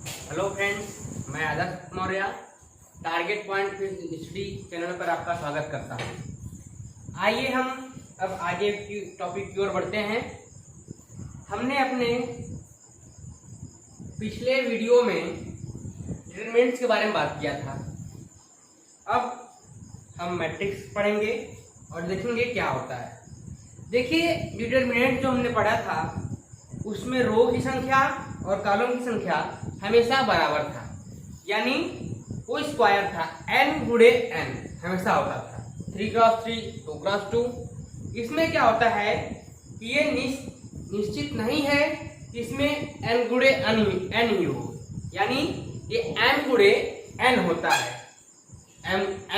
Hello friends, मैं Adarsh Maurya target point study channel पर आपका स्वागत करता हूं। आइए हम अब आगे की टॉपिक की ओर बढ़ते हैं। हमने अपने पिछले वीडियो में डिटरमिनेंट्स के बारे में बात किया था। अब हम मैट्रिक्स पढ़ेंगे और देखेंगे क्या होता है। देखिए, डिटरमिनेंट जो हमने पढ़ा था उसमें रो की संख्या और कॉलम की संख्या हमेशा बराबर था, यानी वो स्क्वायर था, n गुणे n हमेशा होता था, 3x3, 2x2। इसमें क्या होता है कि ये निश्चित नहीं है इसमें n गुणे n ही हो, यानी ये m गुणे n होता है।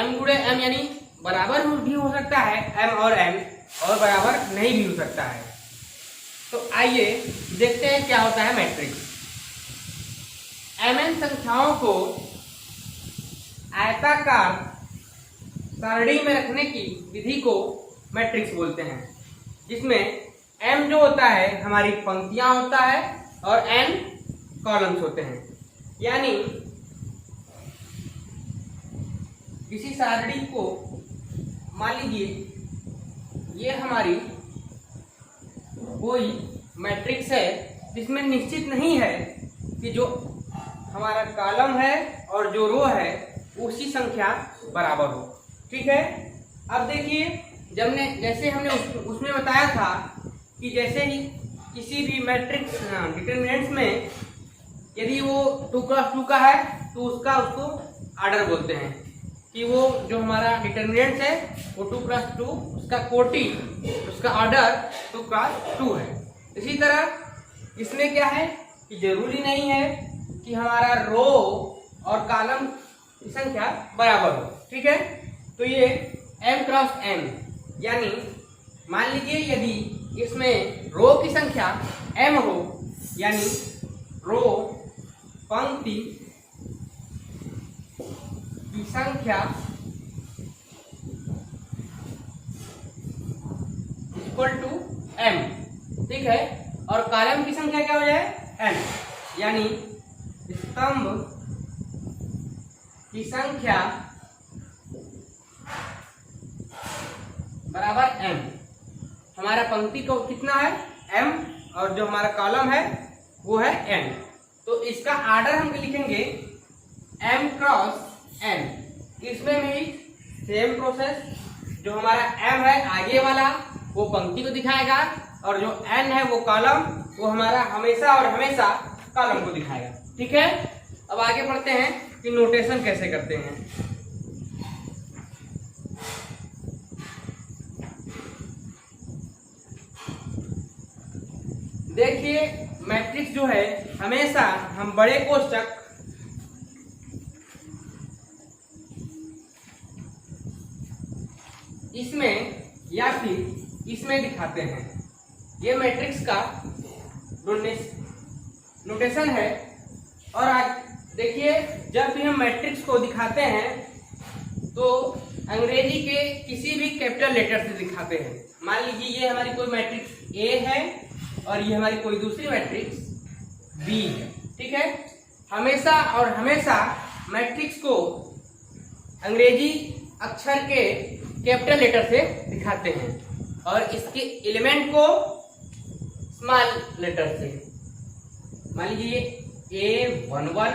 m गुणे m यानी बराबर भी हो सकता है m और n, और बराबर नहीं भी हो सकता है। तो आइए देखते हैं क्या होता है मैट्रिक्स। mn संख्याओं को आयताकार सारणी में रखने की विधि को मैट्रिक्स बोलते हैं, जिसमें m जो होता है हमारी पंक्तियां होता है और n कॉलम्स होते हैं। यानी किसी सारणी को मान लीजिए ये हमारी कोई मैट्रिक्स है जिसमें निश्चित नहीं है कि जो हमारा कॉलम है और जो रो है उसी संख्या बराबर हो। ठीक है। अब देखिए, जैसे हमने उसमें बताया था कि जैसे ही किसी भी मैट्रिक्स डिटरमिनेंट्स में यदि वो 2x2 का है तो उसको ऑर्डर बोलते हैं, कि वो जो हमारा डिटरमिनेंट्स है वो 2x2, उसका कोटि, उसका ऑर्डर 2x2 है। इसी तरह इसमें क्या है कि जरूरी नहीं है कि हमारा रो और कॉलम की संख्या बराबर हो। ठीक है। तो ये m क्रॉस n, यानी मान लीजिए यदि इसमें रो की संख्या m हो, यानी रो पंक्ति की संख्या इक्वल टू m। ठीक है। और कॉलम की संख्या क्या हो जाए n, यानी स्तंभ की संख्या बराबर m। हमारा पंक्ति को कितना है m, और जो हमारा कॉलम है वो है n। तो इसका ऑर्डर हम लिखेंगे m क्रॉस n। इसमें भी सेम प्रोसेस, जो हमारा m है आगे वाला वो पंक्ति को दिखाएगा, और जो n है वो कॉलम, वो हमारा हमेशा और हमेशा कॉलम को दिखाएगा। ठीक है। अब आगे बढ़ते हैं कि नोटेशन कैसे करते हैं। देखिए, मैट्रिक्स जो है हमेशा हम बड़े कोष्ठक इसमें या फिर इसमें दिखाते हैं। ये मैट्रिक्स का नोटेशन है। और आज देखिए, जब भी हम मैट्रिक्स को दिखाते हैं तो अंग्रेजी के किसी भी कैपिटल लेटर से दिखाते हैं। मान लीजिए ये हमारी कोई मैट्रिक्स ए है और ये हमारी कोई दूसरी मैट्रिक्स बी है। ठीक है। हमेशा और हमेशा मैट्रिक्स को अंग्रेजी अक्षर के कैपिटल लेटर से दिखाते हैं, और इसके एलिमेंट को स्मॉल लेटर से। मान लीजिए ये A11,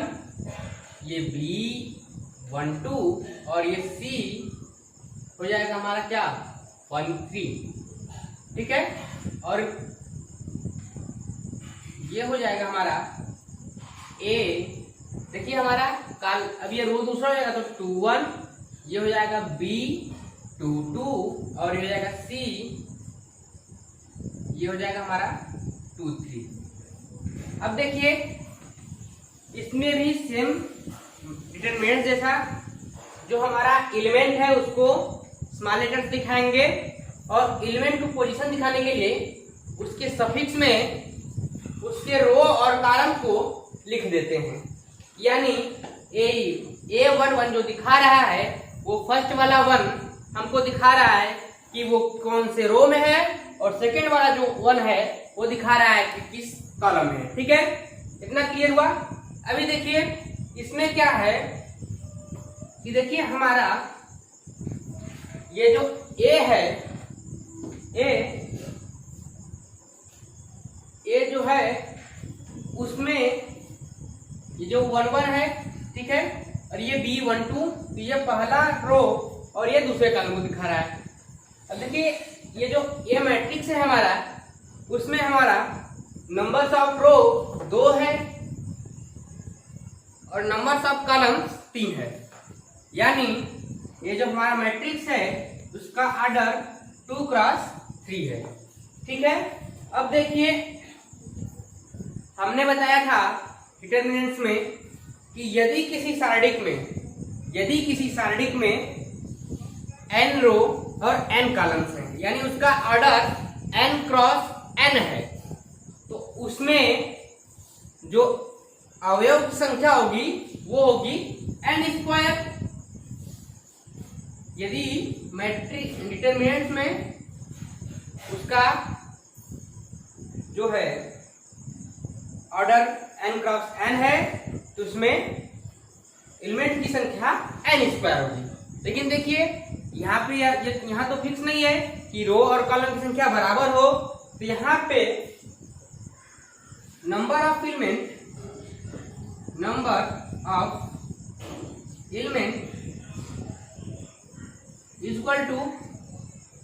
ये B12 और ये C हो जाएगा हमारा क्या 13। ठीक है। और ये हो जाएगा हमारा A। देखिए हमारा काल अब ये रो दूसरा हो जाएगा तो 21, ये हो जाएगा B22 और ये हो जाएगा C, ये हो जाएगा हमारा 23। अब देखिए, इसमें भी सेम डिटरमिनेंट जैसा, जो हमारा एलिमेंट है उसको स्मॉल लेटर से दिखाएंगे, और एलिमेंट को पोजीशन दिखाने के लिए उसके सफिक्स में उसके रो और कॉलम को लिख देते हैं। यानी A11 जो दिखा रहा है वो फर्स्ट वाला 1 हमको दिखा रहा है कि वो कौन से रो में है, और सेकेंड वाला जो 1 है वो दिखा रहा है कि किस कॉलम में है। ठीक है। इतना क्लियर हुआ। अभी देखिए इसमें क्या है कि देखिए हमारा ये जो ए है, ए जो है उसमें ये जो 1 1 है, ठीक है, और ये B1 2, तो ये पहला रो और ये दूसरे कॉलम को दिखा रहा है। अब देखिए ये जो ए मैट्रिक्स है हमारा, उसमें हमारा नंबर्स ऑफ रो 2 है और नंबर्स ऑफ कॉलम 3 है, यानी ये जो हमारा मैट्रिक्स है उसका ऑर्डर 2 क्रॉस 3 है, ठीक है। अब देखिए हमने बताया था डिटरमिनेंट्स में कि यदि किसी सारणिक में n रो और n कॉलम्स हैं, यानी उसका ऑर्डर n क्रॉस n है, तो उसमें जो अवयव की संख्या होगी वो होगी n²। यदि मैट्रिक्स डिटरमिनेंट में उसका जो है ऑर्डर n क्रॉस n है, तो उसमें एलिमेंट की संख्या n² होगी। लेकिन देखिए यहाँ तो फिक्स नहीं है कि रो और कॉलम की संख्या बराबर हो, तो यहाँ पे number of element is equal to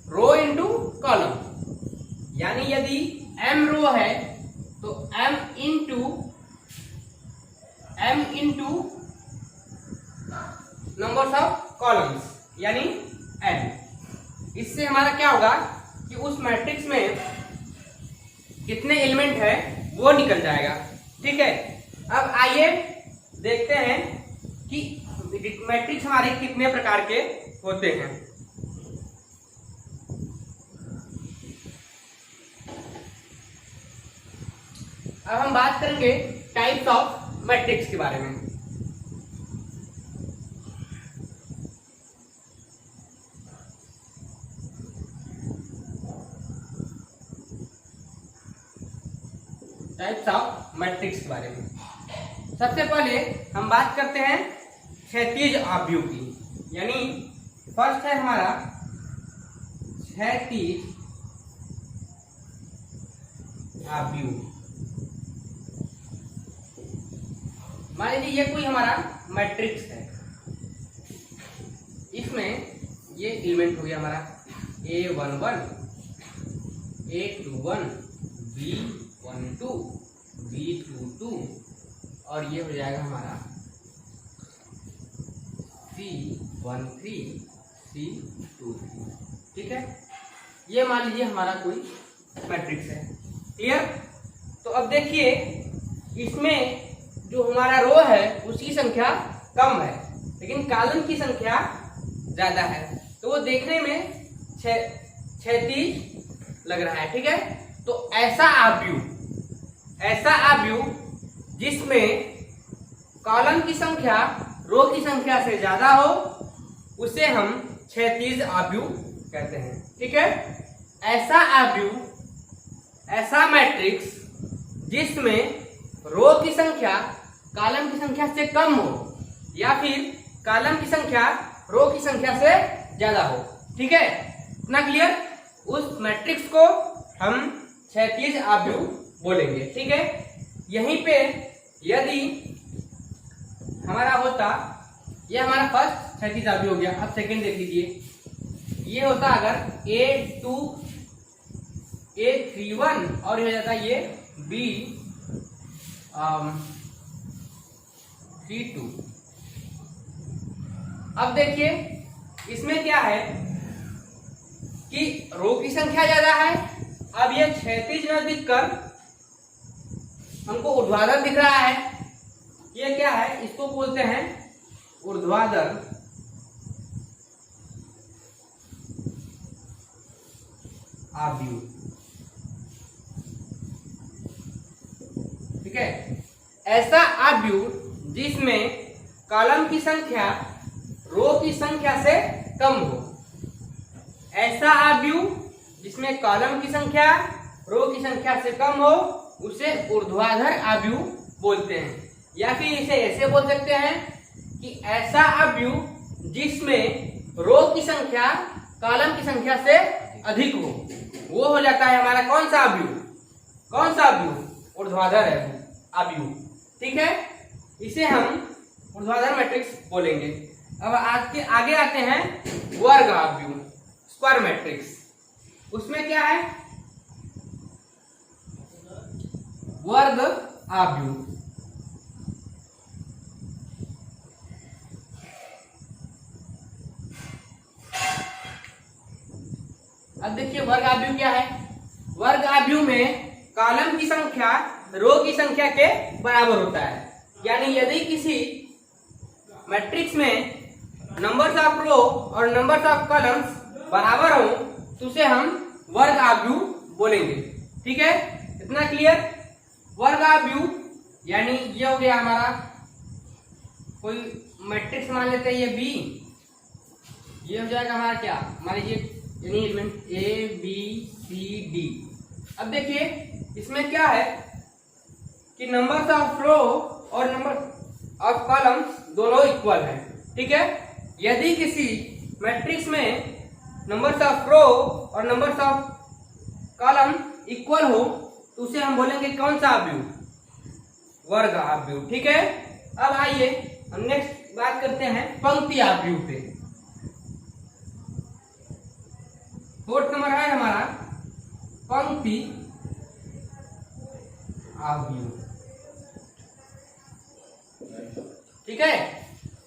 row into column, यानी यदि m रो है तो m into numbers of columns यानी n। इससे हमारा क्या होगा कि उस मैट्रिक्स में कितने एलिमेंट है वो निकल जाएगा, ठीक है। अब आइए देखते हैं कि मैट्रिक्स हमारे कितने प्रकार के होते हैं। अब हम बात करेंगे टाइप्स ऑफ मैट्रिक्स के बारे में। टाइप्स ऑफ मैट्रिक्स के बारे में सबसे पहले हम बात करते हैं क्षैतिज आव्यूह की, यानी फर्स्ट है हमारा क्षैतिज आव्यूह। मान लीजिए ये कोई हमारा मैट्रिक्स है, इसमें ये एलिमेंट हो गया हमारा A11, A21, B12, B22 और ये हो जाएगा हमारा C13, C23, ठीक है। ये मान लीजिए हमारा कोई मैट्रिक्स है, क्लियर। तो अब देखिए इसमें जो हमारा रो है उसकी संख्या कम है, लेकिन कॉलम की संख्या ज्यादा है, तो वो देखने में क्षैतिज लग रहा है, ठीक है। तो ऐसा आव्यूह जिसमें कॉलम की संख्या रो की संख्या से ज्यादा हो उसे हम क्षैतिज आव्यूह कहते हैं, ठीक है। ऐसा आव्यूह, ऐसा मैट्रिक्स जिसमें रो की संख्या कॉलम की संख्या से कम हो या फिर कॉलम की संख्या रो की संख्या से ज्यादा हो, ठीक है। इतना क्लियर। उस मैट्रिक्स को हम क्षैतिज आव्यूह बोलेंगे, ठीक है। यहीं पे यदि हमारा होता, ये हमारा फर्स्ट क्षैतिज आव्यूह हो गया। अब सेकंड देख लीजिए, ये होता अगर A2, A31 और हो जाता ये B32। अब देखिए इसमें क्या है कि रो की संख्या ज्यादा है। अब ये क्षैतिज न दिखकर हमको ऊर्ध्वाधर दिख रहा है, ये क्या है, इसको बोलते हैं ऊर्ध्वाधर आव्यूह, ठीक है। ऐसा आव्यूह जिसमें कॉलम की संख्या रो की संख्या से कम हो, ऐसा आव्यूह जिसमें कॉलम की संख्या रो की संख्या से कम हो उसे ऊर्ध्वाधर आव्यूह बोलते हैं। या फिर इसे ऐसे बोल सकते हैं कि ऐसा अवयव जिसमें रो की संख्या कॉलम की संख्या से अधिक हो, वो हो जाता है हमारा कौन सा अवयव? कौन सा अवयव? ऊर्ध्वाधर है अवयव। ठीक है, इसे हम ऊर्ध्वाधर मैट्रिक्स बोलेंगे। अब आगे आते हैं वर्ग अवयव, स्क्वायर मैट्रिक्स। उसमें क्या है? वर्ग अवयव। अब देखिए वर्ग अवयव क्या है। वर्ग अवयव में कॉलम की संख्या रो की संख्या के बराबर होता है। यानी यदि किसी मैट्रिक्स में नंबर्स ऑफ रो और नंबर्स ऑफ कॉलम्स बराबर हो तो उसे हम वर्ग अवयव बोलेंगे। ठीक है, इतना क्लियर? वर्ग अवयव यानी ये हो गया हमारा कोई मैट्रिक्स, मान लेते हैं ये बी, ये हो जाएगा हमारा क्या, मान लीजिए यानी element a b c d. अब देखिए इसमें क्या है कि नंबर्स ऑफ रो और नंबर ऑफ कॉलम्स दोनों इक्वल हैं। ठीक है, यदि किसी मैट्रिक्स में नंबर्स ऑफ रो और नंबर्स ऑफ कॉलम इक्वल हो तो उसे हम बोलेंगे कौन सा अवयव? वर्ग अवयव। ठीक है, अब आइए हम नेक्स्ट बात करते हैं पंक्ति अवयव पे। फोर्थ नंबर है हमारा पंक्ति अवयव। ठीक है,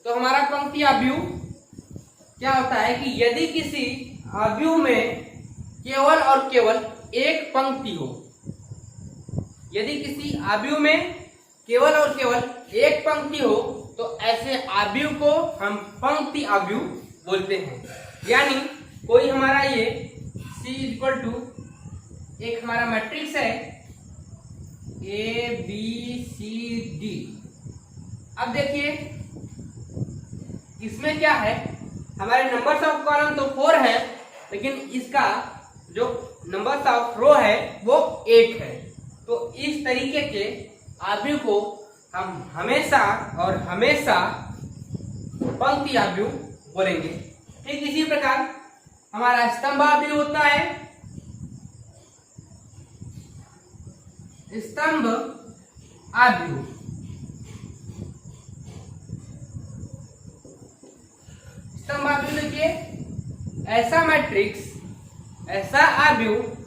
तो हमारा पंक्ति अवयव क्या होता है कि यदि किसी अवयव में केवल और केवल एक पंक्ति हो, यदि किसी अवयव में केवल और केवल एक पंक्ति हो तो ऐसे अवयव को हम पंक्ति अवयव बोलते हैं। यानी कोई हमारा ये C इक्वल टू एक हमारा मैट्रिक्स है A B C D। अब देखिए इसमें क्या है, हमारे नंबर्स ऑफ कॉलम तो 4 है लेकिन इसका जो नंबर्स ऑफ रो है वो 8 है। तो इस तरीके के अवयव को हम हमेशा और हमेशा पंक्ति अवयव बोलेंगे। ठीक इसी प्रकार हमारा स्तंभ अवयव होता है। स्तंभ अवयव स्तंभ अवयव देखिए ऐसा मैट्रिक्स, ऐसा अवयव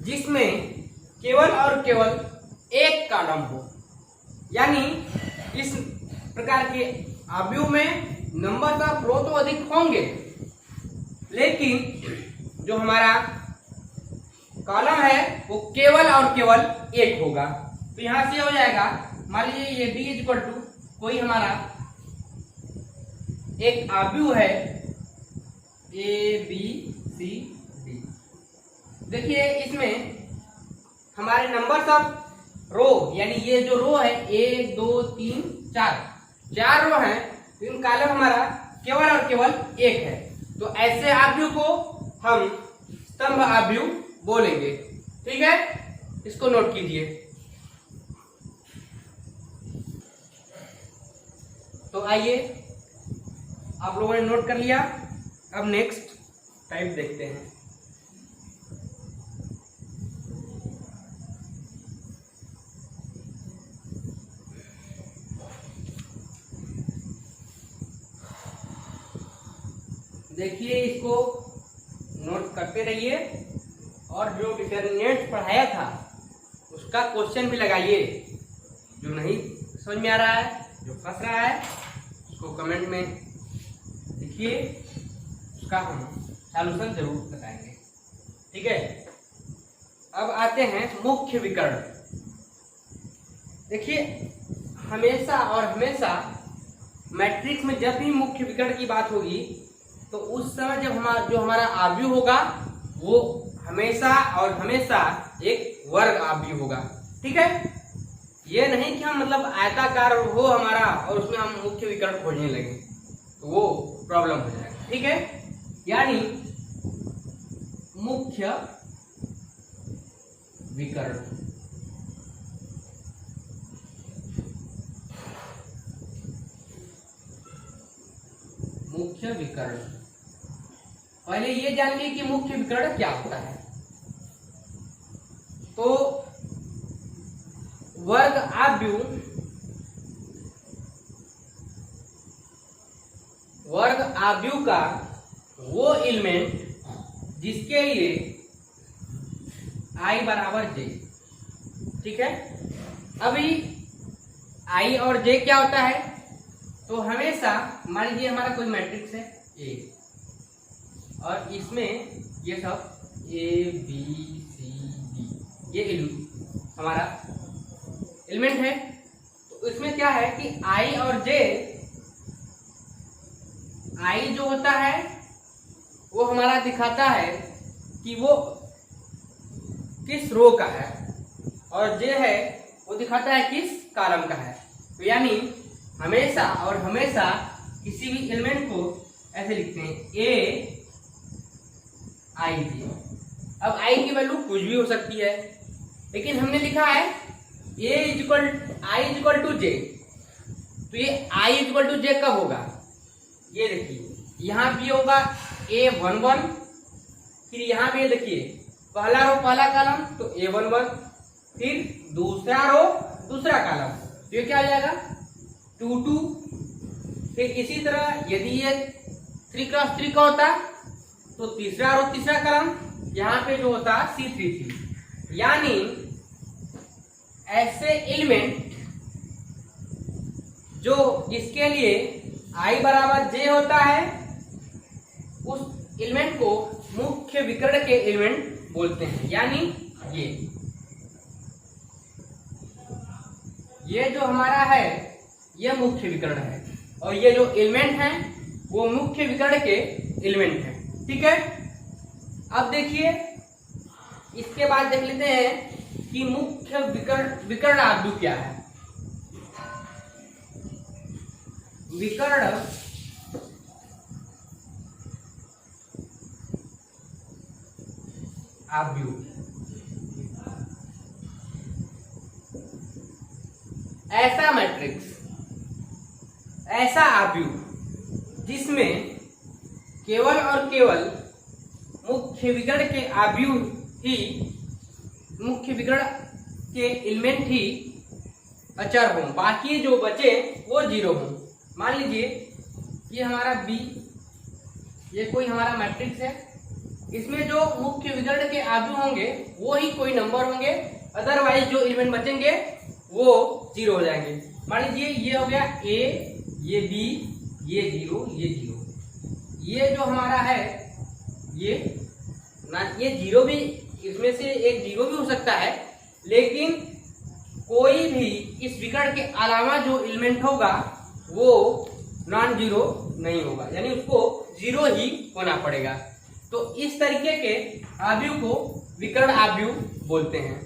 जिसमें केवल और केवल एक कॉलम हो। यानी इस प्रकार के अवयव में नंबर ऑफ रो तो अधिक होंगे लेकिन जो हमारा कॉलम है वो केवल और केवल एक होगा। तो यहां से हो जाएगा, मान लीजिए ये D इक्वल टू कोई हमारा एक अवयव है A B C D। देखिए इसमें हमारे नंबर्स ऑफ रो यानी ये जो रो है 1 2 3 4 रो है, इन कॉलम हमारा केवल और केवल एक है। तो ऐसे अवयव को हम स्तंभ अवयव बोलेंगे। ठीक है, इसको नोट कीजिए। तो आइए आप लोगों ने नोट कर लिया, अब नेक्स्ट टाइप देखते हैं। देखिए इसको नोट करते रहिए और जो डिटरमिनेंट पढ़ाया था उसका क्वेश्चन भी लगाइए। जो नहीं समझ में आ रहा है, जो फंस रहा है उसको कमेंट में लिखिए, उसका हम सॉल्यूशन जरूर बताएंगे। ठीक है, अब आते हैं मुख्य विकर्ण। देखिए हमेशा और हमेशा मैट्रिक्स में जब भी मुख्य विकर्ण की बात होगी तो उस समय जब हमारा अवयव होगा वो हमेशा और हमेशा एक वर्ग अवयव होगा। ठीक है, ये नहीं कि हम मतलब आयताकार हो हमारा और उसमें हम मुख्य विकर्ण खोजने लगे तो वो प्रॉब्लम हो जाएगा। ठीक है, यानी मुख्य विकर्ण मुख्य विकर्ण। पहले ये जान लीजिए कि मुख्य विकर्ण क्या होता है। तो वर्ग आव्यूह का वो एलिमेंट जिसके लिए i बराबर j। ठीक है, अभी i और j क्या होता है? तो हमेशा मान लीजिए हमारा कोई मैट्रिक्स है A और इसमें ये सब A B C D ये हमारा एलिमेंट है। तो इसमें क्या है कि I और J, I जो होता है वो हमारा दिखाता है कि वो किस रो का है और J है वो दिखाता है किस कॉलम का है। तो यानी हमेशा और हमेशा किसी भी एलिमेंट को ऐसे लिखते हैं A I J। अब I की वैल्यू कुछ भी हो सकती है, लेकिन हमने लिखा है I इक्वल टू J। तो ये I इक्वल टू J कब होगा? ये देखिए यहाँ भी होगा A11, फिर यहाँ भी देखिए पहला रो पहला कॉलम तो A11, फिर दूसरा रो दूसरा कॉलम तो ये क्या आ जाएगा 2 फिर इसी तरह यदि ये 3 क्रॉस 3 का होता तो तीसरा रो तीसरा कॉलम यहाँ पे जो होता C33। यानी ऐसे एलिमेंट जो जिसके लिए I बराबर J होता है उस एलिमेंट को मुख्य विकर्ण के एलिमेंट बोलते हैं। यानी ये जो हमारा है ये मुख्य विकर्ण है और ये जो एलिमेंट है वो मुख्य विकर्ण के एलिमेंट है। ठीक है, अब देखिए इसके बाद देख लेते हैं कि मुख्य विकर्ण आव्यूह क्या है। विकर्ण आव्यूह ऐसा मैट्रिक्स, ऐसा आव्यूह जिसमें केवल और केवल मुख्य विकर्ण के आव्यूह ही, मुख्य विकर्ण के एलिमेंट ही अचर हों, बाकी जो बचे वो जीरो हों। मान लीजिए ये हमारा B, ये कोई हमारा मैट्रिक्स है, इसमें जो मुख्य विकर्ण के आव्यूह होंगे वो ही कोई नंबर होंगे, अदरवाइज जो एलिमेंट बचेंगे वो जीरो हो जाएंगे। मान लीजिए ये हो गया A, ये B, ये जीरो, ये जीरो। ये जो हमारा है ये ना, ये जीरो भी, इसमें से एक जीरो भी हो सकता है, लेकिन कोई भी इस विकर्ण के अलावा जो एलिमेंट होगा वो नॉन जीरो नहीं होगा, यानी उसको जीरो ही होना पड़ेगा। तो इस तरीके के आव्यूह को विकर्ण आव्यूह बोलते हैं।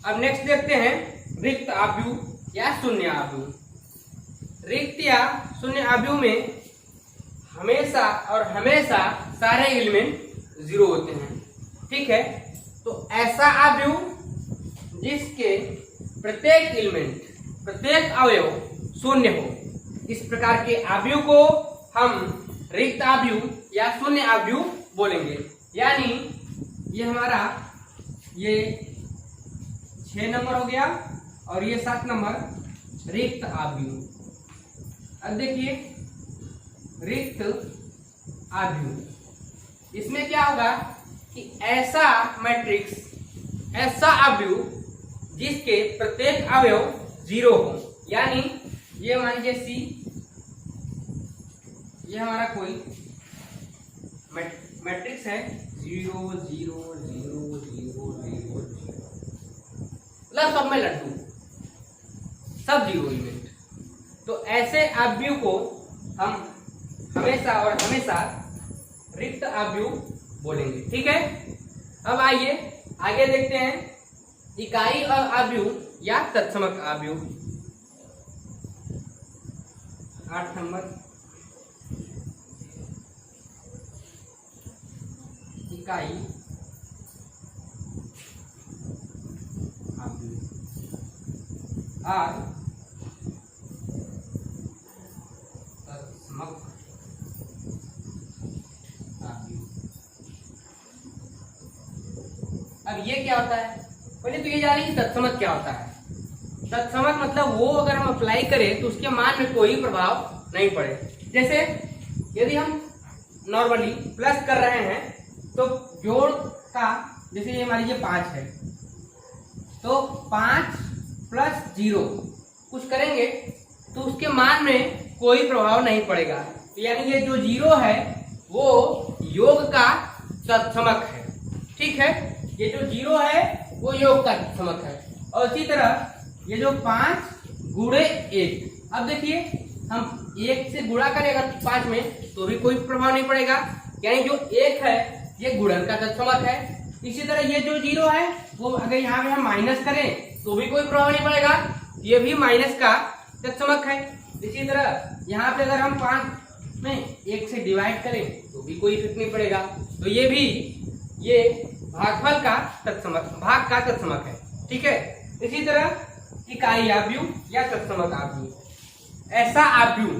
अब नेक्स्ट देखते हैं रिक्त आव्यूह या शून्य आव्यूह। रिक्त या शून्य आव्यूह में हमेशा और हमेशा सारे एलिमेंट जीरो होते हैं। ठीक है, तो ऐसा आव्यूह जिसके प्रत्येक एलिमेंट, प्रत्येक अवयव शून्य हो, इस प्रकार के आव्यूह को हम रिक्त आव्यूह या शून्य आव्यूह बोलेंगे। यानी ये हमारा ये 6 नंबर हो गया और ये 7 नंबर रिक्त आव्यूह। अब देखिए रिक्त आव्यूह, इसमें क्या होगा कि ऐसा मैट्रिक्स, ऐसा आव्यूह जिसके प्रत्येक अवयव जीरो हो। यानी ये मान लीजिए C, ये हमारा कोई मैट्रिक्स है 0 0 0 0 0 0, सब में लड्डू, सब जीरो एलिमेंट। तो ऐसे आव्यूह को हम हमेशा और हमेशा रिक्त आव्यूह बोलेंगे। ठीक है, अब आइए आगे देखते हैं इकाई आव्यूह या तत्समक आव्यूह। 8 नंबर इकाई आव्यूह और तत्समक अब ये क्या होता है, पहले तो ये जानिए कि तत्समक क्या होता है। तत्समक मतलब वो अगर हम अप्लाई करें तो उसके मान में कोई प्रभाव नहीं पड़े। जैसे यदि हम नॉर्मली प्लस कर रहे हैं तो जोड़ का, जैसे ये मान लीजिए 5 है तो 5 प्लस 0 कुछ करेंगे तो उसके मान में कोई प्रभाव नहीं पड़ेगा। यानी ये जो 0 है वो योग का तत्समक है। ठीक है, ये जो 0 है वो योग का तत्समक है। और इसी तरह ये जो 5 गुणे 1, अब देखिए हम 1 से गुणा करें अगर 5 में तो भी कोई प्रभाव नहीं पड़ेगा, यानी जो 1 है ये गुणन का तत्समक है। इसी तरह ये जो 0 है वो अगर यहाँ पे हम माइनस करें तो भी कोई प्रभाव नहीं पड़ेगा, ये भी माइनस का तत्समक है। इसी तरह यहाँ पे अगर हम 5 में 1 से डिवाइड करें तो भी कोई इफेक्ट नहीं पड़ेगा। तो ये भी ये भागफल का तत्समक, भाग का तत्समक है। ठीक है, इसी तरह इकाई आव्यूह या तत्समक आव्यूह, ऐसा आव्यूह,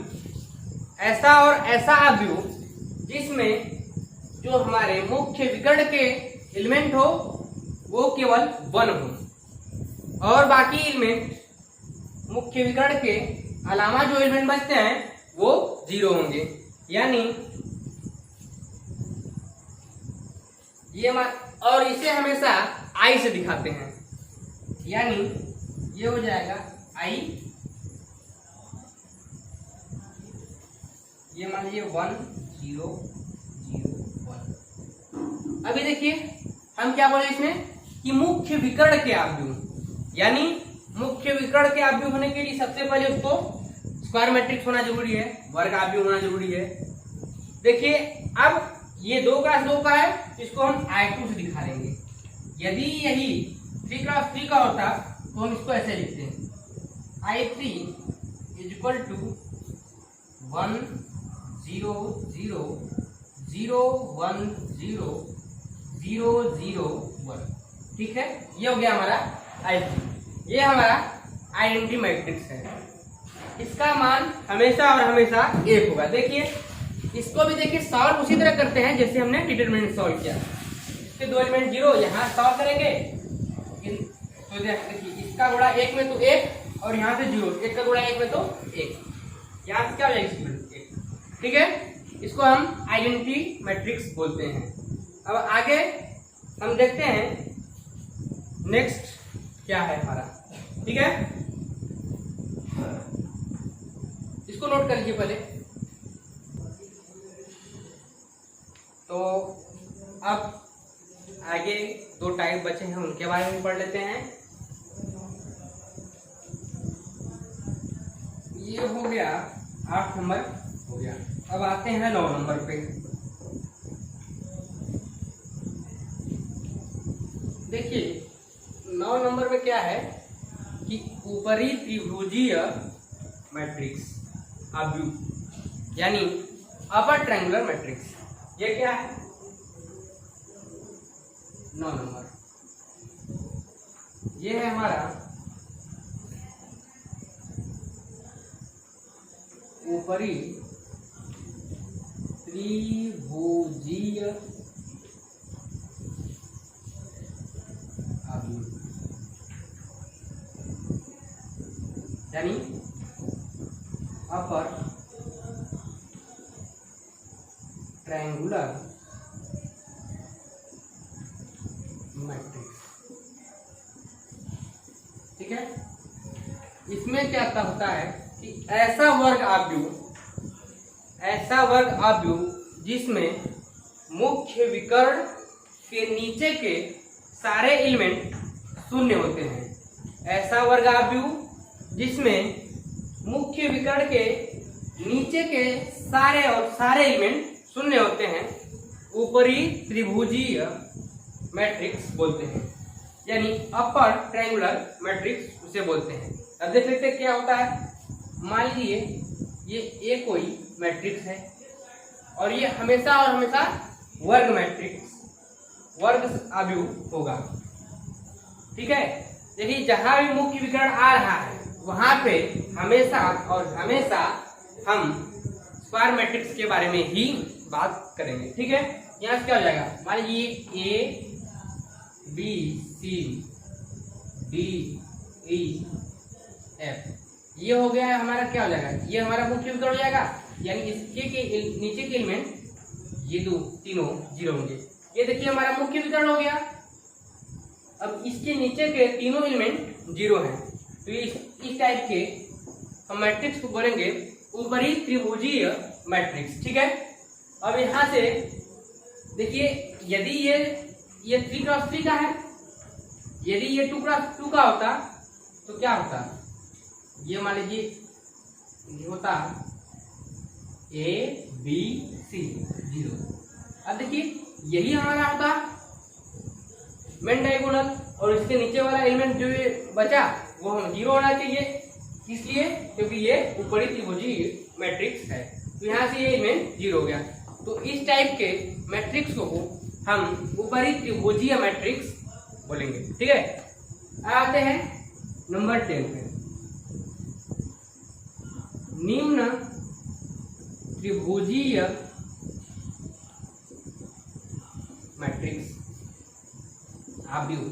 ऐसा और ऐसा आव्यूह जिसमें जो हमारे मुख्य विकर्ण के एलिमेंट हो वो केवल 1 हो और बाकी एलिमेंट मुख्य विकर्ण के अलावा जो एलिमेंट बचते हैं वो 0 होंगे। यानी ये और इसे हमेशा आई से दिखाते हैं, यानी ये हो जाएगा आई, ये मान लीजिए 1 0 0 1। अभी देखिए हम क्या बोले इसमें कि मुख्य विकर्ण के आव्यूह, यानी मुख्य विकर्ण के आव्यूह होने के लिए सबसे पहले उसको स्क्वायर मैट्रिक्स होना जरूरी है, वर्ग आव्यूह होना जरूरी है। देखिए अब ये 2 क्रॉस 2 का है, इसको हम I2 से दिखा लेंगे। यदि यही 3 क्रॉस 3 का होता तो हम इसको ऐसे लिखते हैं I3 = 1 0 0 0 1 0 0 0 1। ठीक है, ये हो गया हमारा I3। ये हमारा आइडेंटिटी मैट्रिक्स है, इसका मान हमेशा और हमेशा 1 होगा। देखिए इसको भी देखिए सॉल्व उसी तरह करते हैं जैसे हमने डिटरमिनेंट सॉल्व किया। इसके 2 एलिमेंट 0 यहाँ सॉल्व करेंगे तो देखिए इसका गुणा 1 में तो 1 और यहाँ से 0, 1 का गुणा 1 में तो 1, यहाँ से क्या हो जाएगा 1। ठीक है, इसको हम आइडेंटिटी मैट्रिक्स बोलते हैं। अब आगे हम देखते हैं नेक्स्ट क्या है हमारा। ठीक है, इसको नोट कर लीजिए पहले। तो अब आगे 2 टाइप बचे हैं उनके बारे में पढ़ लेते हैं। ये हो गया 8 नंबर हो गया। अब आते हैं 9 नंबर पे। देखिए 9 नंबर में क्या है कि ऊपरी त्रिभुजीय मैट्रिक्स आव्यूह, यानी अपर ट्रायंगुलर मैट्रिक्स, ये क्या है 9 नंबर। ये है हमारा ऊपरी त्रिभुजीय आव्यूह, यानी अपर ट्रायंगुलर मैट्रिक्स। ठीक है, इसमें क्या होता है कि ऐसा वर्ग आव्यूह जिसमें मुख्य विकर्ण के नीचे के सारे एलिमेंट शून्य होते हैं। ऐसा वर्ग आव्यूह जिसमें मुख्य विकर्ण के नीचे के सारे एलिमेंट शून्य होते हैं, ऊपरी त्रिभुजीय मैट्रिक्स बोलते हैं, यानी अपर ट्रायंगुलर मैट्रिक्स उसे बोलते हैं। अब देख लेते हैं क्या होता है। मान लीजिए ये एक कोई मैट्रिक्स है और ये हमेशा और हमेशा वर्ग मैट्रिक्स, वर्ग आव्यूह होगा। ठीक है, देखिए जहां भी मुख्य विकर्ण आ रहा है वहां पे हमेशा और हमेशा हम स्क्वायर मैट्रिक्स के बारे में ही बात करेंगे। ठीक है, यहाँ से क्या हो जाएगा, मान लीजिए A b c d e f, ये हो गया हमारा, क्या हो जाएगा, ये हमारा मुख्य विकर्ण हो जाएगा, यानी इसके के नीचे के एलिमेंट ये दो तीनों जीरो होंगे। ये देखिए हमारा मुख्य विकर्ण हो गया। अब इसके नीचे के तीनों एलिमेंट जीरो हैं, तो इस टाइप के हम मैट्रिक्स को बोलेंगे ऊपरी त्रिभुजीय मैट्रिक्स। ठीक है, अब यहाँ से देखिए, यदि ये 3 क्रॉस 3 का है, यदि ये 2 क्रॉस 2 का होता तो क्या होता, ये मान लीजिए ये होता ए बी सी जीरो। अब देखिए यही हमारा होता मेन डायगोनल, और इसके नीचे वाला एलिमेंट जो ये बचा वो हम जीरो होना चाहिए, इसलिए क्योंकि ये ऊपरी त्रिभुजीय मैट्रिक्स है, तो यहाँ से ये एलिमेंट जीरो हो गया। तो इस टाइप के मैट्रिक्स को हम ऊपरी त्रिभुजीय मैट्रिक्स बोलेंगे। ठीक है, आते हैं नंबर 10 पे। निम्न त्रिभुजीय मैट्रिक्स आव्यूह,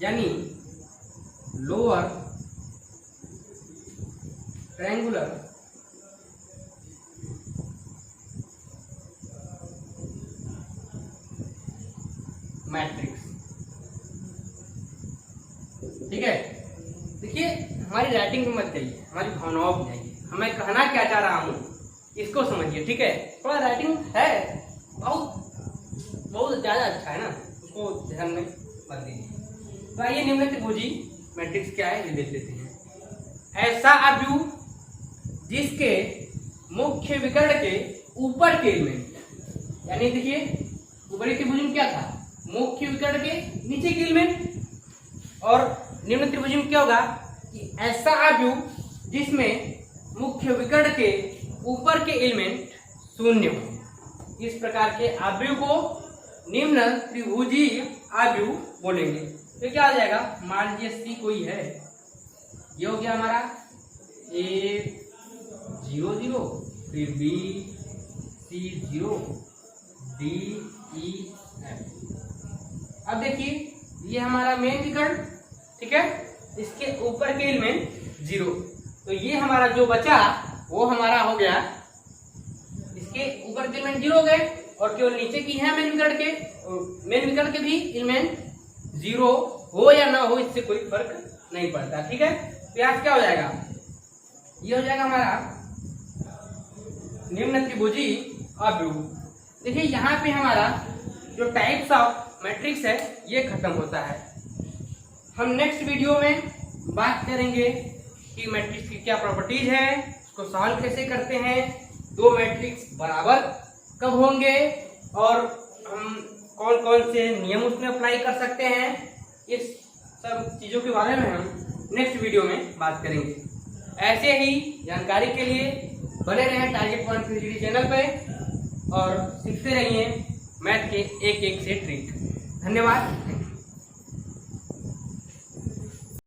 यानी लोअर ट्रायंगुलर मैट्रिक्स। ठीक है, देखिए हमारी राइटिंग में मत जाइए, हमारी भावनाओं में जाइए, हमें कहना क्या चाह रहा हूं इसको समझिए। ठीक है, थोड़ा राइटिंग है बहुत ज्यादा अच्छा है ना, उसको ध्यान में मत दीजिए। तो आइए निम्न त्रिभुजी मैट्रिक्स क्या है ये देख लेते हैं। ऐसा आव्यूह जिसके मुख्य विकर्ण के ऊपर के एलिमेंट, यानी देखिए ऊपरी त्रिभुज में क्या था, मुख्य विकर्ण के नीचे के एलिमेंट, और निम्न त्रिभुज में क्या होगा कि ऐसा आव्यूह जिसमें मुख्य विकर्ण के ऊपर के एलिमेंट शून्य हो। इस प्रकार के आव्यूह को निम्न त्रिभुजीय आव्यूह बोलेंगे। तो क्या आ जाएगा, मान लीजिए सी कोई है, ये हो गया हमारा ए 0 0, फिर b c 0 d e f. अब देखिए ये हमारा मेन विकर्ण, ठीक है, इसके ऊपर के एलिमेंट 0, तो ये हमारा जो बचा वो हमारा हो गया, इसके ऊपर के एलिमेंट 0 हो गए, और केवल नीचे की है मेन विकर्ण के, और मेन विकर्ण के भी एलिमेंट 0 हो या ना हो इससे कोई फर्क नहीं पड़ता। ठीक है, तो यहाँ क्या हो जाएगा, ये हो जाएगा हमारा निम्न त्रिभुजी आव्यूह। देखिए यहाँ पे हमारा जो टाइप्स ऑफ मैट्रिक्स है ये खत्म होता है। हम नेक्स्ट वीडियो में बात करेंगे कि मैट्रिक्स की क्या प्रॉपर्टीज है, उसको सॉल्व कैसे करते हैं, दो मैट्रिक्स बराबर कब होंगे, और हम कौन कौन से नियम उसमें अप्लाई कर सकते हैं, इस सब चीज़ों के बारे में हम नेक्स्ट वीडियो में बात करेंगे। ऐसे ही जानकारी के लिए बने रहें टारगेट पॉइंट PGD चैनल पे और सीखते रहिए मैथ के एक एक से ट्रिक। धन्यवाद।